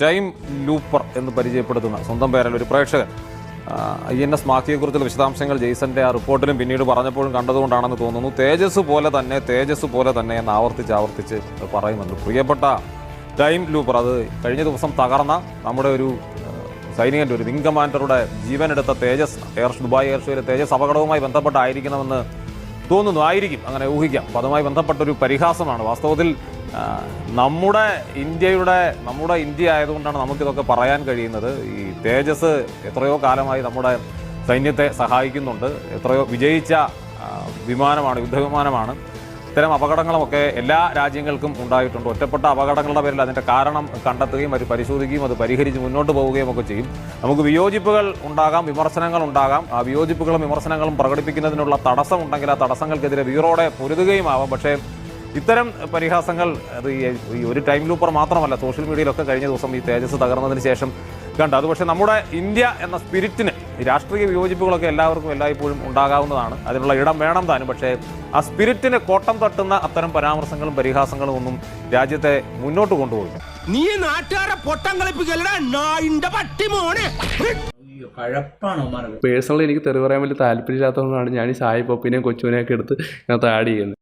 Time looper എന്ന് പരിചയപ്പെടുത്തുന്ന സ്വന്തം പേരിൽ ഒരു പ്രേക്ഷകൻ INS മാക്കിയെക്കുറിച്ചുള്ള വിശദാംശങ്ങൾ ജെയ്സന്റെ ആ റിപ്പോർട്ടിലും പിന്നീട് പറഞ്ഞപ്പോഴും കണ്ടതുകൊണ്ടാണെന്ന് തോന്നുന്നു. തേജസ് പോലെ തന്നെ എന്ന് ആവർത്തിച്ച് പറയുന്നുണ്ട്. പ്രിയപ്പെട്ട ടൈം ലൂപ്പർ, അത് കഴിഞ്ഞ ദിവസം തകർന്ന നമ്മുടെ ഒരു സൈനികൻ്റെ ഒരു വിംഗ് കമാൻഡറുടെ ജീവനെടുത്ത തേജസ് ദുബായ് എയർ ഷോയിലെ തേജസ് അപകടവുമായി ബന്ധപ്പെട്ടായിരിക്കണമെന്ന് തോന്നുന്നു. ആയിരിക്കും, അങ്ങനെ ഊഹിക്കാം. അപ്പോൾ അതുമായി ബന്ധപ്പെട്ടൊരു പരിഹാസമാണ് വാസ്തവത്തിൽ. നമ്മുടെ ഇന്ത്യ ആയതുകൊണ്ടാണ് നമുക്കിതൊക്കെ പറയാൻ കഴിയുന്നത്. ഈ തേജസ് എത്രയോ കാലമായി നമ്മുടെ സൈന്യത്തെ സഹായിക്കുന്നുണ്ട്. എത്രയോ വിജയിച്ച വിമാനമാണ്, യുദ്ധവിമാനമാണ്. ഇത്തരം അപകടങ്ങളുമൊക്കെ എല്ലാ രാജ്യങ്ങൾക്കും ഉണ്ടായിട്ടുണ്ട്. ഒറ്റപ്പെട്ട അപകടങ്ങളുടെ പേരിൽ അതിൻ്റെ കാരണം കണ്ടെത്തുകയും അത് പരിശോധിക്കുകയും അത് പരിഹരിച്ച് മുന്നോട്ട് പോവുകയും ഒക്കെ ചെയ്യും. നമുക്ക് വിയോജിപ്പുകൾ ഉണ്ടാകാം, വിമർശനങ്ങൾ ഉണ്ടാകാം. ആ വിയോജിപ്പുകളും വിമർശനങ്ങളും പ്രകടിപ്പിക്കുന്നതിനുള്ള തടസ്സമുണ്ടെങ്കിൽ ആ തടസ്സങ്ങൾക്കെതിരെ വീറോടെ പൊരുതുകയും ആവാം. പക്ഷേ ഇത്തരം പരിഹാസങ്ങൾ അത് ഈ ഒരു ടൈം ലൂപ്പർ മാത്രമല്ല, സോഷ്യൽ മീഡിയയിലൊക്കെ കഴിഞ്ഞ ദിവസം ഈ തേജസ് തകർന്നതിന് ശേഷം കണ്ടു. അത് പക്ഷേ നമ്മുടെ ഇന്ത്യ എന്ന സ്പിരിറ്റിന്, രാഷ്ട്രീയ വിയോജിപ്പുകളൊക്കെ എല്ലാവർക്കും എല്ലായ്പ്പോഴും ഉണ്ടാകാവുന്നതാണ്, അതിനുള്ള ഇടം വേണം താനും. പക്ഷേ ആ സ്പിരിറ്റിന് കോട്ടം തട്ടുന്ന അത്തരം പരാമർശങ്ങളും പരിഹാസങ്ങളും ഒന്നും രാജ്യത്തെ മുന്നോട്ട് കൊണ്ടുപോകും. നീ നാട്ടുകാരെ പൊട്ടം കളിപ്പിക്കലടാ നായിന്റെ പട്ടി മോനെ. പേഴ്സണലി എനിക്ക് തെറി പറയാൻ വലിയ താല്പര്യമില്ലാത്തതുകൊണ്ടാണ് ഞാൻ ഈ സായി പപ്പിനെയും കൊച്ചുവിനെയൊക്കെ എടുത്ത് ഇതിനകത്ത് ആഡ് ചെയ്യുന്നത്.